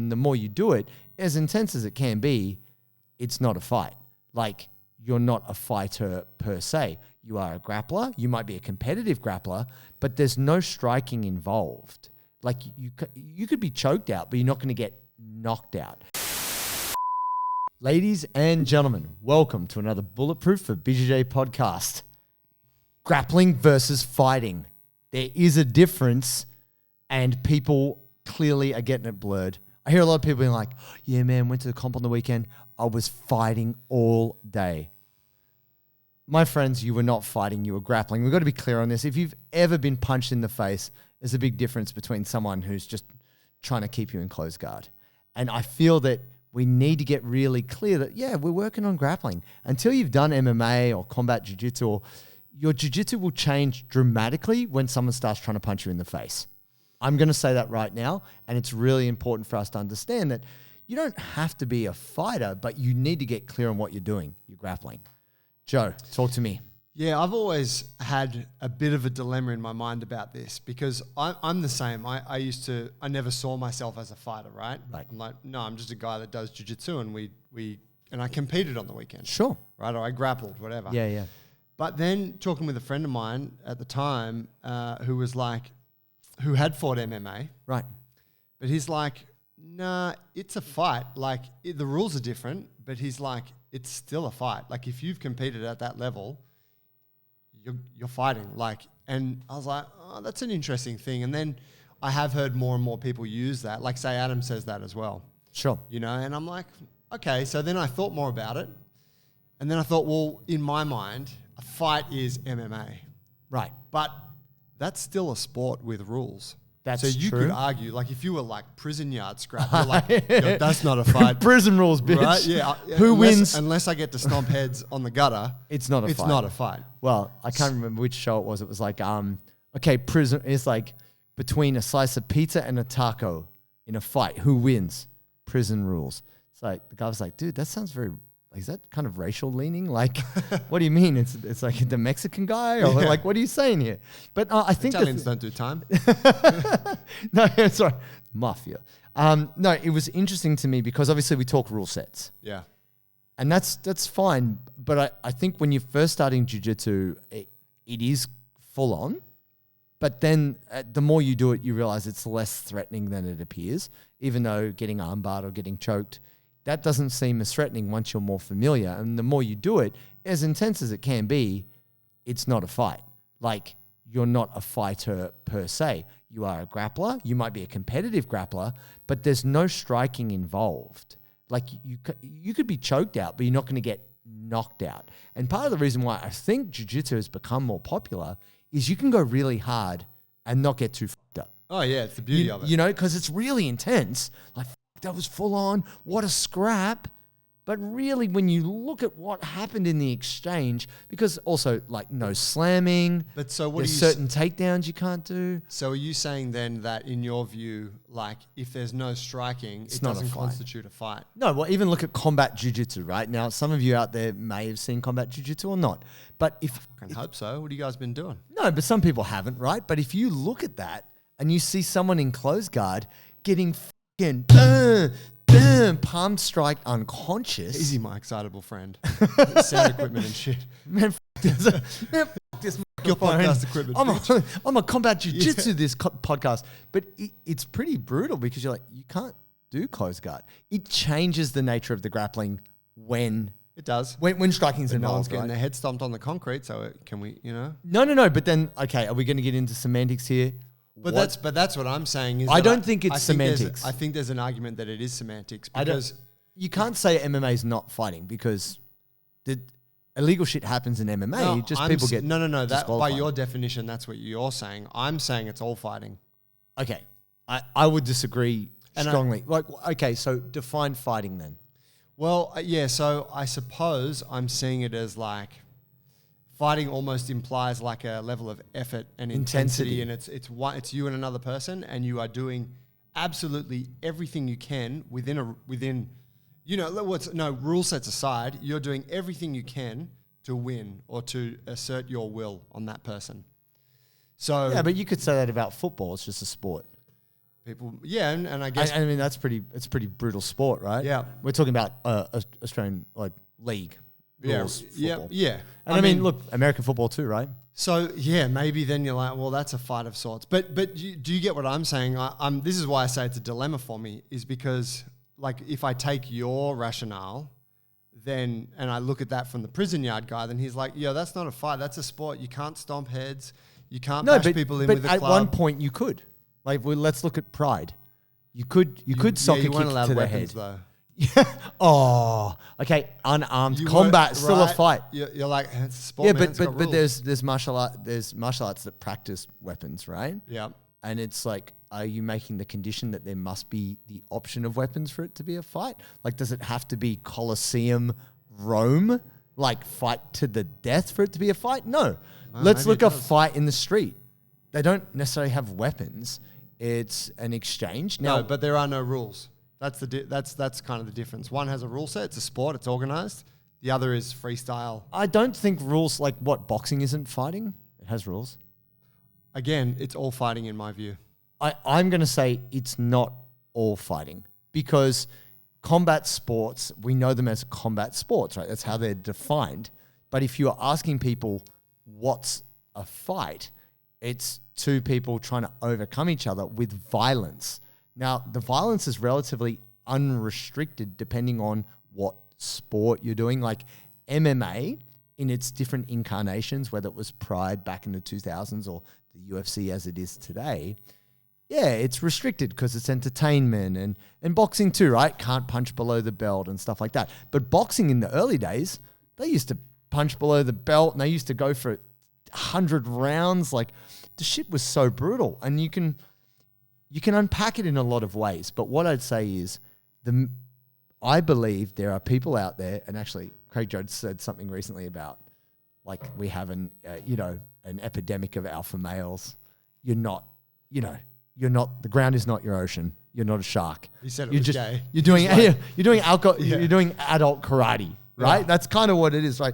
And the more you do it, as intense as it can be, it's not a fight. Like, you're not a fighter per se. You are a grappler. You might be a competitive grappler, but there's no striking involved. Like, you could be choked out, but you're not going to get knocked out. Ladies and gentlemen, welcome to another Bulletproof for BJJ podcast. Grappling versus fighting. There is a difference, and people clearly are getting it blurred. I hear a lot of people being like, yeah, man, went to the comp on the weekend. I was fighting all day. My friends, you were not fighting, you were grappling. We've got to be clear on this. If you've ever been punched in the face, there's a big difference between someone who's just trying to keep you in close guard. And I feel that we need to get really clear that, yeah, we're working on grappling. Until you've done MMA or combat jiu-jitsu, your jiu-jitsu will change dramatically when someone starts trying to punch you in the face. I'm going to say that right now, and it's really important for us to understand that you don't have to be a fighter, but you need to get clear on what you're doing. You're grappling. Joe, talk to me. Yeah, I've always had a bit of a dilemma in my mind about this because I'm the same. I never saw myself as a fighter, right? Right. I'm like, no, I'm just a guy that does jiu-jitsu and I competed on the weekend. Sure. Right, or I grappled, whatever. Yeah. But then talking with a friend of mine at the time who had fought MMA. Right. But he's like, nah, it's a fight. Like, the rules are different, but he's like, it's still a fight. Like, if you've competed at that level, you're fighting. Like, and I was like, oh, that's an interesting thing. And then I have heard more and more people use that. Like, say Adam says that as well. Sure. You know, and I'm like, okay. So then I thought more about it. And then I thought, well, in my mind, a fight is MMA. Right. But that's still a sport with rules. That's so you true. could argue, like, if you were like prison yard scrap, you're like, yo, that's not a fight. Prison rules, bitch. Right? Yeah. Who wins? Unless I get to stomp heads on the gutter, It's not a fight. It's not a fight. Well, I can't remember which show it was. It was like, okay, prison is like between a slice of pizza and a taco in a fight. Who wins? Prison rules. It's like, the guy was like, dude, that sounds very, is that kind of racial leaning? Like, what do you mean? It's like the Mexican guy? Or like, what are you saying here? But I think Italians don't do time. No, sorry. Mafia. No, it was interesting to me because obviously we talk rule sets. Yeah. And that's fine. But I think when you're first starting jiu-jitsu, it is full on. But then the more you do it, you realize it's less threatening than it appears, even though getting armbarred or getting choked, that doesn't seem as threatening once you're more familiar. And the more you do it, as intense as it can be, it's not a fight. Like, you're not a fighter per se. You are a grappler. You might be a competitive grappler, but there's no striking involved. Like, you could be choked out, but you're not going to get knocked out. And part of the reason why I think jiu-jitsu has become more popular is you can go really hard and not get too fucked up. Oh, yeah. It's the beauty of it. You know, because it's really intense. Like, that was full on. What a scrap. But really, when you look at what happened in the exchange, because also, like, no slamming. But so what there's are you certain takedowns you can't do. So are you saying then that in your view, like, if there's no striking, it not a doesn't fight. constitute a fight? No, well, even look at combat jiu-jitsu, right? Now, some of you out there may have seen combat jiu-jitsu or not. But I hope so. What have you guys been doing? No, but some people haven't, right? But if you look at that and you see someone in close guard getting fucking palm strike unconscious. Easy, my excitable friend. Sound equipment and shit. Man, this Your podcast equipment. I'm a combat jiu-jitsu this podcast. But it's pretty brutal because you're like, you can't do close guard. It changes the nature of the grappling when It does. when striking's But no one's involved, getting right? their head stomped on the concrete, so can we, you know? No. But then, okay, are we going to get into semantics here? But that's what I'm saying. Is I that don't think it's think semantics. I think there's an argument that it is semantics I don't. because You can't say MMA is not fighting because the illegal shit happens in MMA. People get no. That by disqualified. your definition, that's what you're saying. I'm saying it's all fighting. Okay, I would disagree And strongly. Okay, so define fighting then. Well, yeah. So I suppose I'm seeing it as like fighting almost implies like a level of effort and intensity, and it's you and another person, and you are doing absolutely everything you can within. You know, rule sets aside, you're doing everything you can to win or to assert your will on that person. So Yeah, but you could say that about football. It's just a sport. People, yeah, and I guess I mean it's pretty brutal sport, right? Yeah. We're talking about Australian like league rules. Football. yeah. And I mean, look, American football too, right? So yeah, maybe then you're like, well, that's a fight of sorts. But do you get what I'm saying? This is why I say it's a dilemma for me, is because like if I take your rationale, then and I look at that from the prison yard guy, then he's like, yeah, that's not a fight, that's a sport. You can't stomp heads, you can't bash people in with a club. But at one point you could. Like, let's look at Pride. You could sock a kick to the head. Though. Yeah. Oh, okay. Unarmed combat, still a fight. You're like, it's a sport. Man, but there's martial arts that practice weapons, right? Yeah. And it's like, are you making the condition that there must be the option of weapons for it to be a fight? Like, does it have to be Colosseum, Rome, like fight to the death for it to be a fight? No. Let's look a fight in the street. They don't necessarily have weapons. It's an exchange. No, but there are no rules. That's that's kind of the difference. One has a rule set. It's a sport. It's organized. The other is freestyle. I don't think rules like what boxing isn't fighting. It has rules. Again, it's all fighting in my view. I'm going to say it's not all fighting because combat sports, we know them as combat sports, right? That's how they're defined. But if you're asking people what's a fight, it's two people trying to overcome each other with violence. Now, the violence is relatively unrestricted depending on what sport you're doing. Like MMA in its different incarnations, whether it was Pride back in the 2000s or the UFC as it is today, yeah, it's restricted because it's entertainment and boxing too, right? Can't punch below the belt and stuff like that. But boxing in the early days, they used to punch below the belt and they used to go for 100 rounds. Like the shit was so brutal, and you can unpack it in a lot of ways. But what I'd say is I believe there are people out there, and actually Craig Jones said something recently about like we have an epidemic of alpha males. The ground is not your ocean. You're not a shark. He said it was gay. You're doing alcohol. Yeah. You're doing adult karate, right? Yeah. That's kind of what it is, right?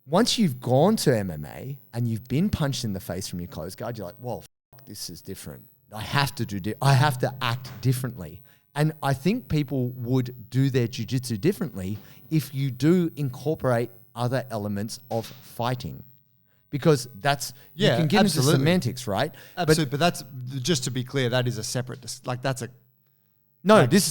Once you've gone to MMA and you've been punched in the face from your close guard, you're like, well, this is different. I have to act differently. And I think people would do their jiu-jitsu differently if you do incorporate other elements of fighting. Because you can get into semantics, right? Absolutely, but that's, just to be clear, that is a separate, this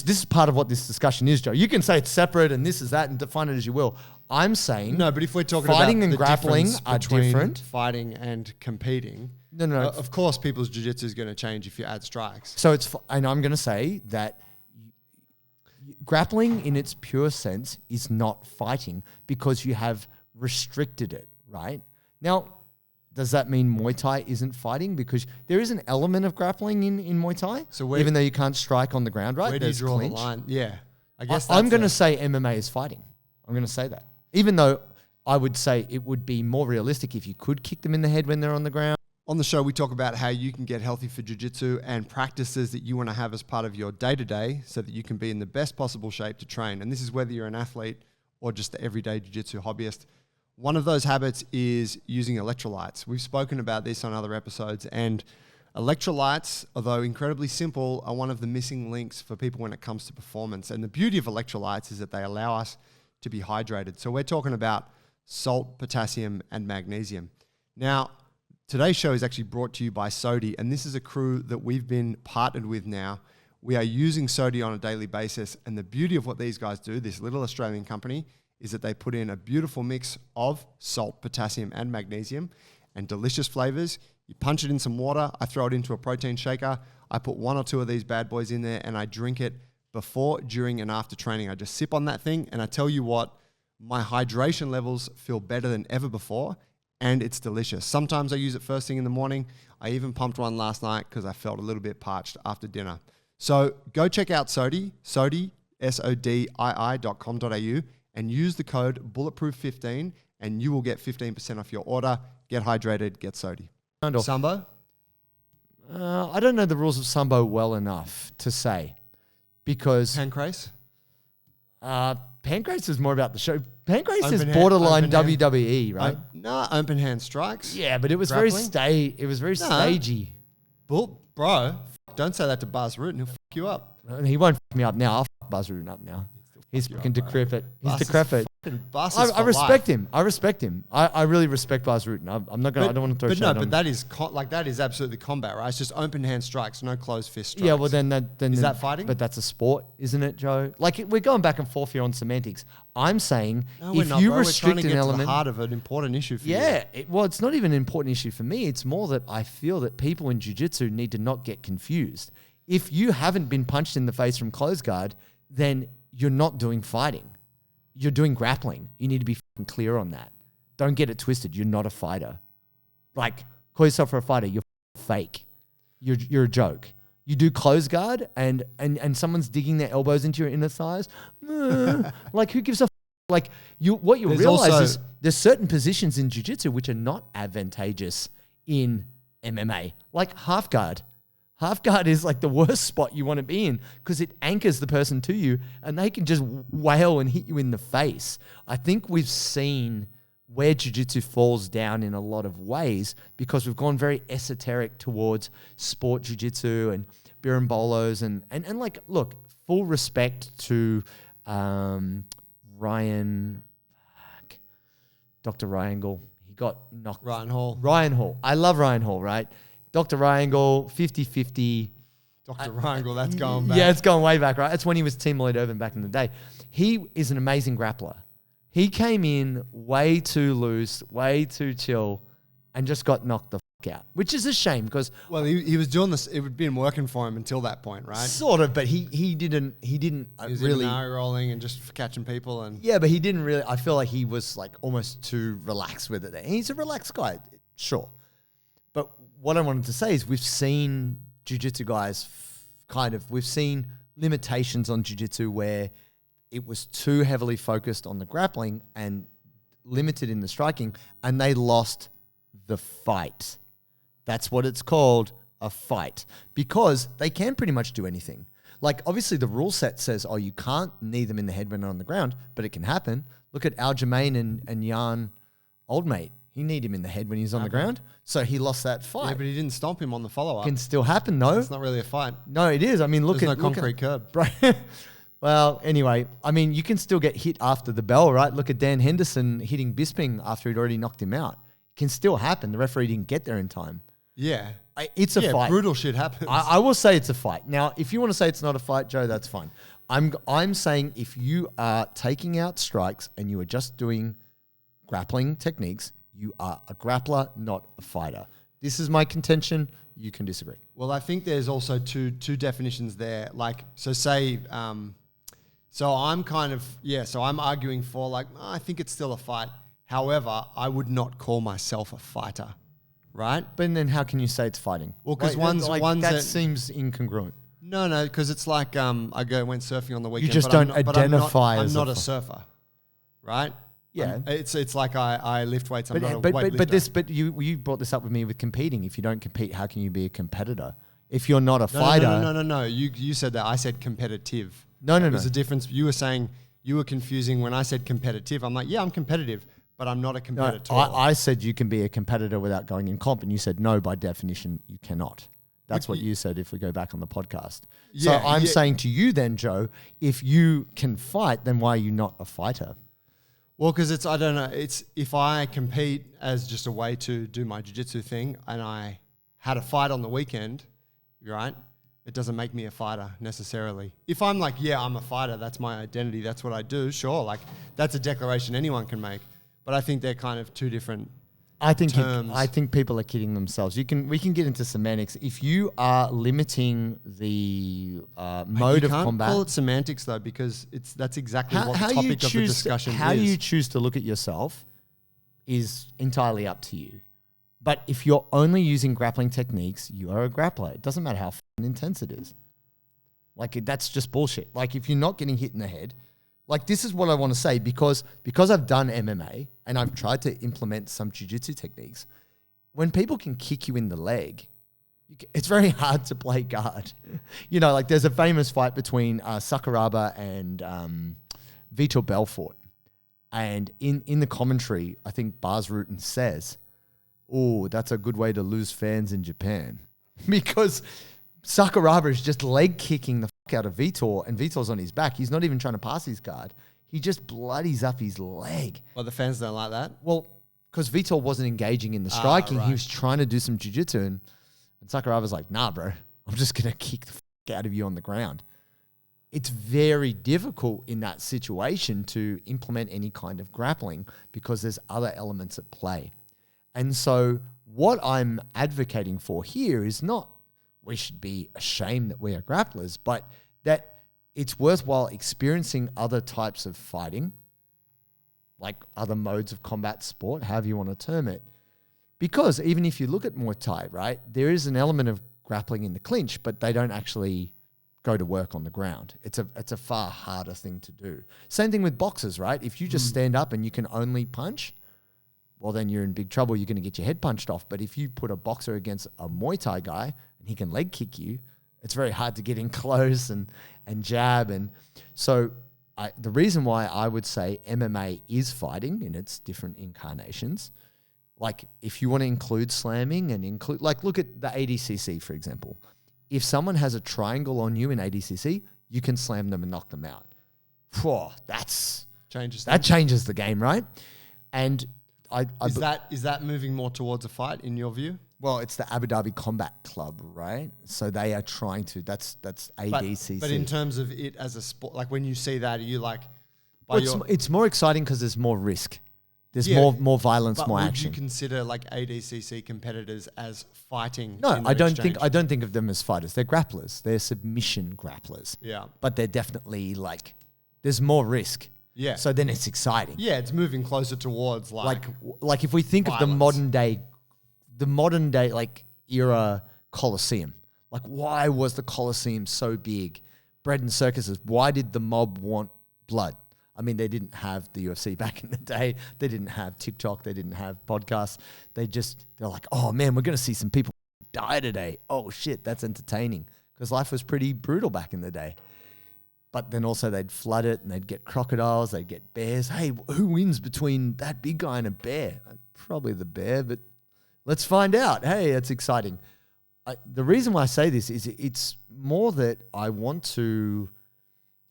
is part of what this discussion is, Joe. You can say it's separate and this is that and define it as you will. I'm saying no, but if we're talking fighting about and grappling are different. Fighting and competing, no. Of course, people's jiu-jitsu is going to change if you add strikes. So and I'm going to say that grappling in its pure sense is not fighting because you have restricted it, right? Now, does that mean Muay Thai isn't fighting? Because there is an element of grappling in Muay Thai, even though you can't strike on the ground, right? Where do you draw the line? Yeah. I guess I'm going to say MMA is fighting. I'm going to say that. Even though I would say it would be more realistic if you could kick them in the head when they're on the ground. On the show, we talk about how you can get healthy for jiu-jitsu and practices that you want to have as part of your day-to-day so that you can be in the best possible shape to train. And this is whether you're an athlete or just the everyday jiu-jitsu hobbyist. One of those habits is using electrolytes. We've spoken about this on other episodes, and electrolytes, although incredibly simple, are one of the missing links for people when it comes to performance. And the beauty of electrolytes is that they allow us to be hydrated. So we're talking about salt, potassium, and magnesium. Now, today's show is actually brought to you by Sodi, and this is a crew that we've been partnered with now. We are using Sodi on a daily basis, and the beauty of what these guys do, this little Australian company, is that they put in a beautiful mix of salt, potassium, and magnesium, and delicious flavors. You punch it in some water. I throw it into a protein shaker. I put one or two of these bad boys in there, and I drink it before, during, and after training. I just sip on that thing, and I tell you what, my hydration levels feel better than ever before, and it's delicious. Sometimes I use it first thing in the morning. I even pumped one last night because I felt a little bit parched after dinner. So go check out Sodi, SODII.com.au, and use the code Bulletproof15, and you will get 15% off your order. Get hydrated, get Sodi. Sambo? I don't know the rules of Sambo well enough to say, because Pancrase? Pancrase is more about the show. Pancrase is borderline WWE, right? Open hand strikes. Yeah, but it was very stagey. Bro, Don't say that to Bas Rutten. He'll fuck you up. He won't fuck me up now. I'll fuck Bas Rutten up now. He's fucking decrepit. He's decrepit. I respect him. I respect him. I really respect Bas Rutten. I'm not gonna. I don't want to throw shade on him. But that is that is absolutely combat, right? It's just open hand strikes, no closed fist strikes. Yeah, well then is that fighting? But that's a sport, isn't it, Joe? Like we're going back and forth here on semantics. I'm saying if you restrict an element, we're trying to get to the heart of an important issue for you. Yeah, it's not even an important issue for me. It's more that I feel that people in jiu-jitsu need to not get confused. If you haven't been punched in the face from closed guard, then you're not doing fighting. You're doing grappling. You need to be fucking clear on that. Don't get it twisted. You're not a fighter. Like, call yourself a fighter. You're fake. You're a joke. You do close guard and someone's digging their elbows into your inner thighs. Like, who gives a like what you realize is there's certain positions in jiu-jitsu which are not advantageous in MMA. Like half guard. Half guard is like the worst spot you want to be in because it anchors the person to you and they can just wail and hit you in the face. I think we've seen where jiu-jitsu falls down in a lot of ways because we've gone very esoteric towards sport jiu-jitsu and birimbolos and like, look, full respect to Dr. Ryangle. He got knocked. Ryan Hall. I love Ryan Hall, right? Dr. Ryangle, 50-50. Dr. Ryangle, that's going back. Yeah, it's going way back, right? That's when he was Team Lloyd Irvin back in the day. He is an amazing grappler. He came in way too loose, way too chill, and just got knocked the fuck out, which is a shame because... Well, he was doing this. It had been working for him until that point, right? Sort of, but he didn't he was really... rolling and just catching people. And yeah, but he didn't really... I feel like he was like almost too relaxed with it. And he's a relaxed guy, sure. But what I wanted to say is we've seen jiu-jitsu guys we've seen limitations on jiu-jitsu where it was too heavily focused on the grappling and limited in the striking and they lost the fight. That's what it's called, a fight, because they can pretty much do anything. Like obviously the rule set says, oh, you can't knee them in the head when they're on the ground, but it can happen. Look at Aljamain and Jan Oldmate. He kneed him in the head when he was on the ground. So he lost that fight. Yeah, but he didn't stomp him on the follow-up. Can still happen, though. It's not really a fight. No, it is. I mean, There's no concrete curb. Well, anyway, I mean, you can still get hit after the bell, right? Look at Dan Henderson hitting Bisping after he'd already knocked him out. It can still happen. The referee didn't get there in time. Yeah. It's a fight. Brutal shit happens. I will say it's a fight. Now, if you want to say it's not a fight, Joe, that's fine. I'm saying if you are taking out strikes and you are just doing grappling techniques, you are a grappler, not a fighter. This is my contention. You can disagree. Well, I think there's also two definitions there. Like, so say, so I'm I'm arguing for like, I think it's still a fight. However, I would not call myself a fighter, right? But then how can you say it's fighting? Well, because one's that seems incongruent. No, because it's like went surfing on the weekend. You just don't identify as I'm not a a surfer, right? Yeah, it's like I lift weights. I'm not a weightlifter. But you brought this up with me with competing. If you don't compete, how can you be a competitor? If you're not a fighter, no. You said that. I said competitive. No. There's a difference. You were saying you were confusing when I said competitive. I'm like, yeah, I'm competitive, but I'm not a competitor. No, I said you can be a competitor without going in comp, and you said no. By definition, you cannot. That's what you said. If we go back on the podcast, so I'm saying to you then, Joe, if you can fight, then why are you not a fighter? Well, because I don't know. It's if I compete as just a way to do my jiu-jitsu thing and I had a fight on the weekend, right? It doesn't make me a fighter necessarily. If I'm like, yeah, I'm a fighter, that's my identity, that's what I do, sure. Like, that's a declaration anyone can make. But I think they're kind of two different terms. I think people are kidding themselves. We can get into semantics. If you are limiting the mode of combat, you can't call it semantics though, because that's exactly what the topic of the discussion is. How you choose to look at yourself is entirely up to you. But if you're only using grappling techniques, you are a grappler. It doesn't matter how intense it is. Like that's just bullshit. Like if you're not getting hit in the head. Like this is what I want to say because I've done MMA and I've tried to implement some jiu-jitsu techniques. When people can kick you in the leg, it's very hard to play guard. You know, like there's a famous fight between Sakuraba and Vitor Belfort. And in the commentary, I think Bas Rutten says, oh, that's a good way to lose fans in Japan. Because Sakuraba is just leg kicking the fuck out of Vitor, and Vitor's on his back. He's not even trying to pass his guard. He just bloodies up his leg. Well, the fans don't like that. Well, because Vitor wasn't engaging in the striking. Right. He was trying to do some jiu-jitsu, and Sakuraba's like, nah, bro, I'm just going to kick the fuck out of you on the ground. It's very difficult in that situation to implement any kind of grappling because there's other elements at play. And so what I'm advocating for here is not we should be ashamed that we are grapplers, but that it's worthwhile experiencing other types of fighting, like other modes of combat sport, however you want to term it. Because even if you look at Muay Thai, right, there is an element of grappling in the clinch, but they don't actually go to work on the ground. It's a far harder thing to do. Same thing with boxers, right? If you just stand up and you can only punch, well, then you're in big trouble. You're going to get your head punched off. But if you put a boxer against a Muay Thai guy and he can leg kick you, it's very hard to get in close and jab. And so the reason why I would say MMA is fighting in its different incarnations, like if you want to include slamming and include, like look at the ADCC, for example. If someone has a triangle on you in ADCC, you can slam them and knock them out. Whew, that changes the game, right? And is that moving more towards a fight in your view? Well, it's the Abu Dhabi Combat Club, right? So they are trying to. That's ADCC. But in terms of it as a sport, like when you see that, are you like? It's more exciting because there's more risk. There's more violence, more action. Would you consider like ADCC competitors as fighting? No, I don't think of them as fighters. They're grapplers. They're submission grapplers. Yeah, but they're definitely like there's more risk. Yeah. So then it's exciting. Yeah, it's moving closer towards like if we think violence. Of the modern day like era Colosseum. Like why was the Colosseum so big? Bread and circuses. Why did the mob want blood? I mean, they didn't have the UFC back in the day. They didn't have TikTok. They didn't have podcasts. They're like, oh man, we're going to see some people die today. Oh shit, that's entertaining. Because life was pretty brutal back in the day. But then also they'd flood it and they'd get crocodiles, they'd get bears. Hey, who wins between that big guy and a bear? Probably the bear, but let's find out. Hey, it's exciting. The reason why I say this is it's more that I want to...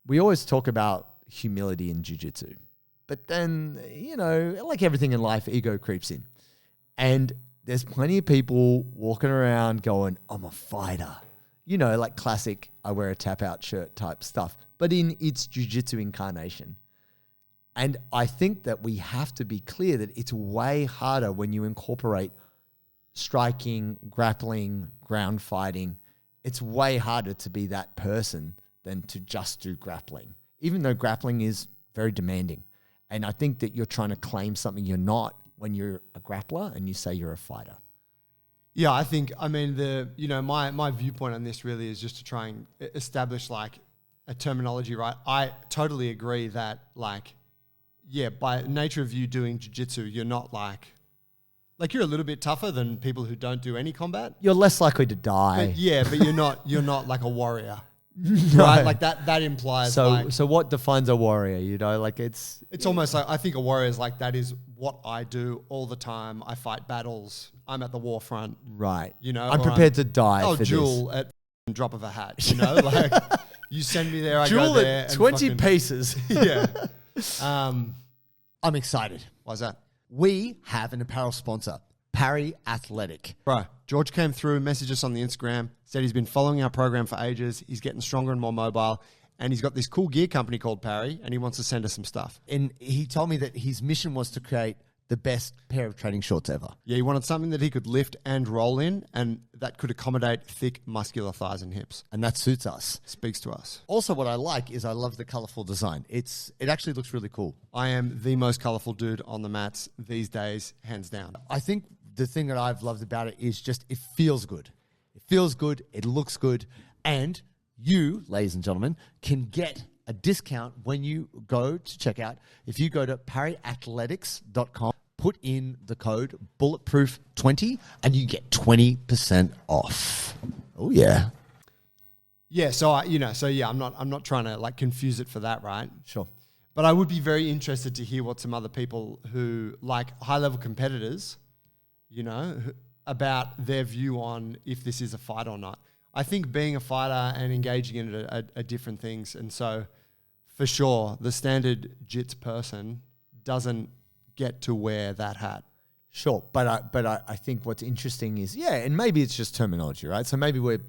We always talk about humility in jiu-jitsu. But then, like everything in life, ego creeps in. And there's plenty of people walking around going, I'm a fighter. Like classic, I wear a tap-out shirt type stuff, but in its jiu-jitsu incarnation. And I think that we have to be clear that it's way harder when you incorporate striking, grappling, ground fighting. It's way harder to be that person than to just do grappling, even though grappling is very demanding. And I think that you're trying to claim something you're not when you're a grappler and you say you're a fighter. Yeah, I mean, my viewpoint on this really is just to try and establish like a terminology, right? I totally agree that by nature of you doing jiu-jitsu, you're not like you're a little bit tougher than people who don't do any combat. You're less likely to die. But you're not like a warrior. No. Right? Like that implies So what defines a warrior? It's almost like I think a warrior is like that is what I do all the time. I fight battles. I'm at the war front. Right. I'm prepared to die. I'll duel at drop of a hat. Like you send me there, I go there. At 20 paces. Yeah. I'm excited. Why's that? We have an apparel sponsor, Parry Athletic. Bro, George came through, messaged us on the Instagram, said he's been following our program for ages. He's getting stronger and more mobile. And he's got this cool gear company called Parry, and he wants to send us some stuff. And he told me that his mission was to create the best pair of training shorts ever. Yeah, he wanted something that he could lift and roll in, and that could accommodate thick, muscular thighs and hips. And that suits us. Speaks to us. Also, what I like is I love the colorful design. It actually looks really cool. I am the most colorful dude on the mats these days, hands down. I think the thing that I've loved about it is just it feels good. It feels good. It looks good. And you, ladies and gentlemen, can get a discount when you go to checkout. If you go to parryathletics.com, put in the code bulletproof20 and you get 20% off. Oh yeah. Yeah, I'm not trying to confuse it for that, right? Sure. But I would be very interested to hear what some other people who high-level competitors, about their view on if this is a fight or not. I think being a fighter and engaging in it are different things. And so for sure, the standard jits person doesn't get to wear that hat. Sure. But I think what's interesting is, and maybe it's just terminology, right? So maybe we're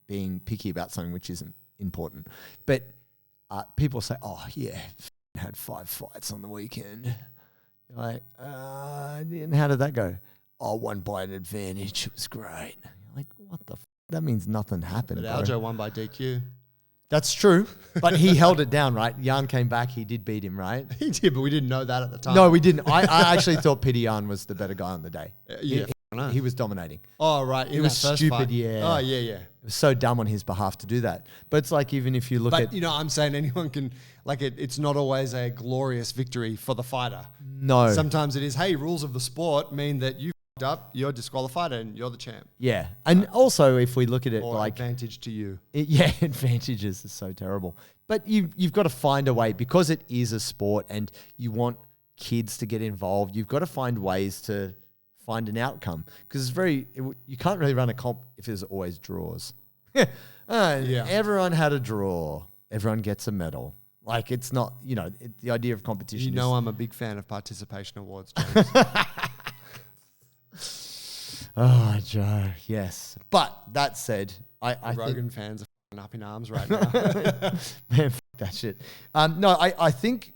being picky about something which isn't important. But people say, oh, yeah, had 5 fights on the weekend. You're like, and how did that go? Oh, won by an advantage. It was great. You're like, what the that means nothing happened. But Aljo won by DQ. That's true, but he held it down, right? Jan came back. He did beat him, right? He did, but we didn't know that at the time. No, we didn't. I actually thought Pity Jan was the better guy on the day. He was dominating. Oh, right. It was stupid, fight. Yeah. Oh, yeah. It was so dumb on his behalf to do that. But it's like even if you look at... But, you know, I'm saying anyone can... Like, it's not always a glorious victory for the fighter. No. Sometimes it is, hey, rules of the sport mean that you f***ed up, you're disqualified, and you're the champ. Yeah. And also, if we look at it or like... advantage to you. Advantages is so terrible. But you've got to find a way, because it is a sport and you want kids to get involved, you've got to find ways to... find an outcome, because you can't really run a comp if there's always draws. Everyone had a draw. Everyone gets a medal. Like, it's not, the idea of competition. I'm a big fan of participation awards, James. Oh, Joe, yes. But that said, I Rogan fans are up in arms right now. Man, fuck that shit. I think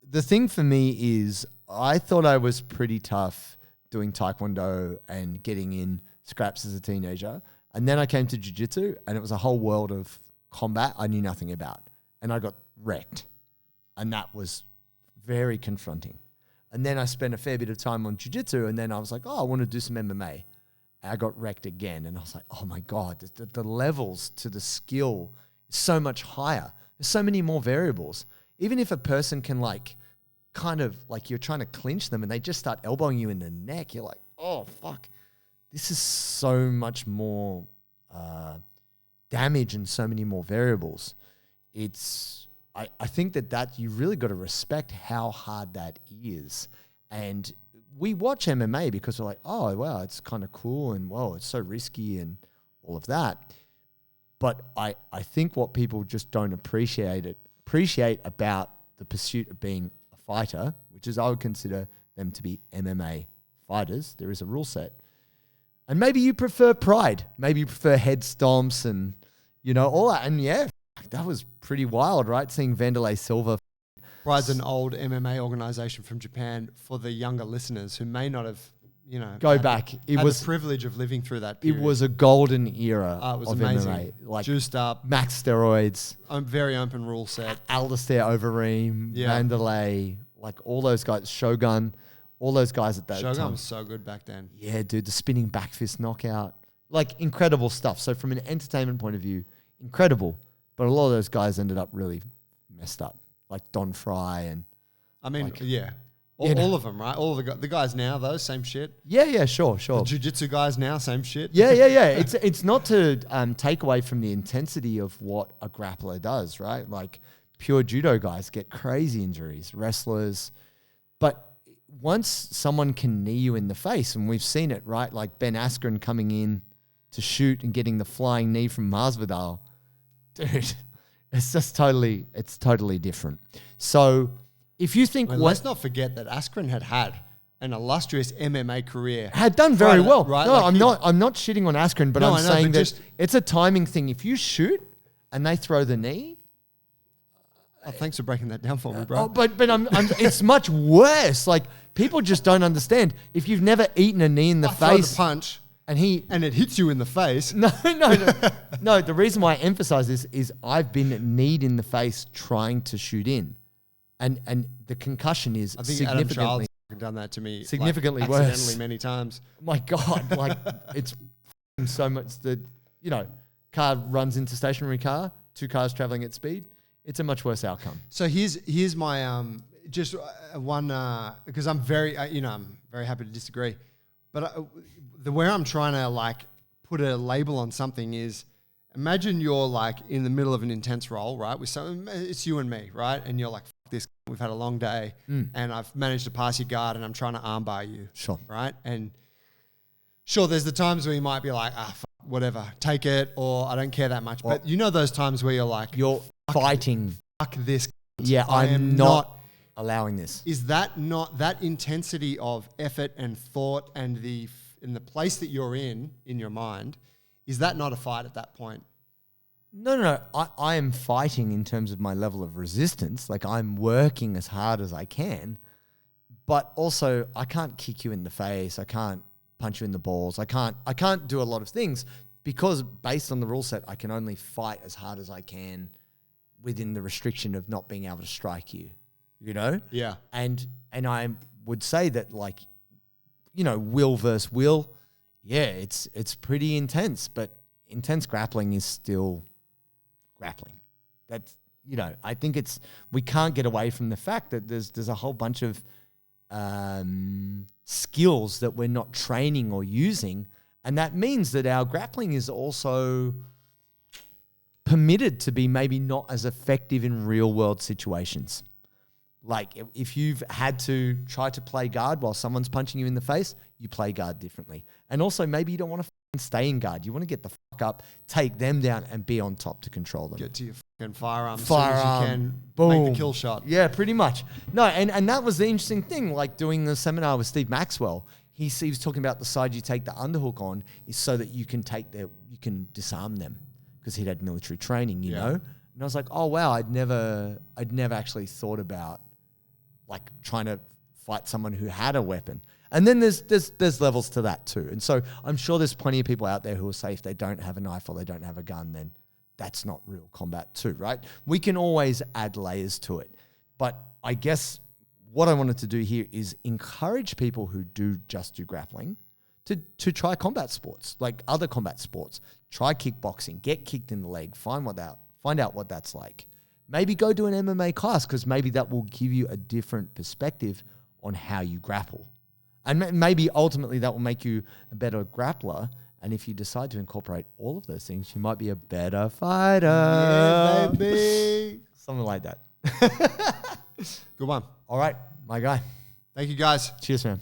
the thing for me is I thought I was pretty tough doing taekwondo and getting in scraps as a teenager. And then I came to jiu-jitsu, and it was a whole world of combat I knew nothing about. And I got wrecked. And that was very confronting. And then I spent a fair bit of time on jiu-jitsu, and then I was like, I want to do some MMA. And I got wrecked again. And I was like, oh my God, the levels to the skill is so much higher. There's so many more variables. Even if a person can kind of like you're trying to clinch them and they just start elbowing you in the neck, you're like, oh, fuck. This is so much more damage and so many more variables. I think that you really got to respect how hard that is. And we watch MMA because we're like, oh, wow, it's kind of cool and, whoa, it's so risky and all of that. But I think what people just don't appreciate about the pursuit of being fighter, which is I would consider them to be MMA fighters. There is a rule set. And maybe you prefer pride. Maybe you prefer head stomps and, all that. And that was pretty wild, right? Seeing Vanderlei Silva. Pride's an old MMA organization from Japan for the younger listeners who may not have, go back. It was the privilege of living through that period. It was a golden era it was of amazing. MMA. Like juiced up. Max steroids. Very open rule set. Alistair Overeem, Vanderlei, like all those guys, Shogun, all those guys at that time. Shogun was so good back then. Yeah, dude, the spinning back fist knockout. Like incredible stuff. So from an entertainment point of view, incredible. But a lot of those guys ended up really messed up. Like Don Fry and... All of them, right? All of the guys now, though, same shit. Yeah, sure. The jiu-jitsu guys now, same shit. Yeah. It's not to take away from the intensity of what a grappler does, right? Like pure judo guys get crazy injuries, wrestlers. But once someone can knee you in the face, and we've seen it, right? Like Ben Askren coming in to shoot and getting the flying knee from Masvidal. Dude, it's totally different. So... if you think... let's not forget that Askren had an illustrious MMA career. Had done very well. Right? No, I'm not shitting on Askren, but I'm saying that it's a timing thing. If you shoot and they throw the knee... Oh, thanks for breaking that down for me, bro. But it's much worse. Like, people just don't understand. If you've never eaten a knee in the face... throw the punch... and it hits you in the face. No. No, the reason why I emphasize this is I've been kneed in the face trying to shoot in. And the concussion is significantly... Adam Child's done that to me significantly worse. Accidentally many times. My God, like it's so much that, car runs into stationary car, 2 cars traveling at speed. It's a much worse outcome. So here's my just one because I'm very I'm very happy to disagree, but where I'm trying to put a label on something is, imagine you're in the middle of an intense role, right? It's you and me, right? And you're like, this, we've had a long day and I've managed to pass your guard and I'm trying to armbar you. Sure. Right? And sure, there's the times where you might be like, whatever, take it, or I don't care that much. But you know those times where you're like, you're fighting. Fuck this. Yeah, I am not allowing this. Is that not that intensity of effort and thought and in the place that you're in your mind, is that not a fight at that point? No. I am fighting in terms of my level of resistance. Like I'm working as hard as I can, but also I can't kick you in the face. I can't punch you in the balls. I can't do a lot of things because based on the rule set, I can only fight as hard as I can within the restriction of not being able to strike you, you know? Yeah. And I would say that like, you know, will versus will, yeah, it's pretty intense, but intense grappling is still grappling. That's, you know, I think we can't get away from the fact that there's a whole bunch of skills that we're not training or using. And that means that our grappling is also permitted to be maybe not as effective in real world situations. Like if you've had to try to play guard while someone's punching you in the face, you play guard differently. And also maybe you don't want to stay in guard. You want to get the fuck up, take them down and be on top to control them. Get to your fucking firearm as soon as you can. Boom. Make the kill shot. Yeah, pretty much. No, and that was the interesting thing, like doing the seminar with Steve Maxwell. He was talking about the side you take the underhook on is so that you can you can disarm them because he'd had military training, you know? And I was like, oh wow, I'd never actually thought about like trying to fight someone who had a weapon. And then there's levels to that too. And so I'm sure there's plenty of people out there who will say if they don't have a knife or they don't have a gun, then that's not real combat too, right? We can always add layers to it. But I guess what I wanted to do here is encourage people who do grappling to try combat sports, like other combat sports. Try kickboxing, get kicked in the leg, find out what that's like. Maybe go do an MMA class because maybe that will give you a different perspective on how you grapple. And maybe ultimately that will make you a better grappler. And if you decide to incorporate all of those things, you might be a better fighter. Yeah, baby. Something like that. Good one. All right, my guy. Thank you, guys. Cheers, man.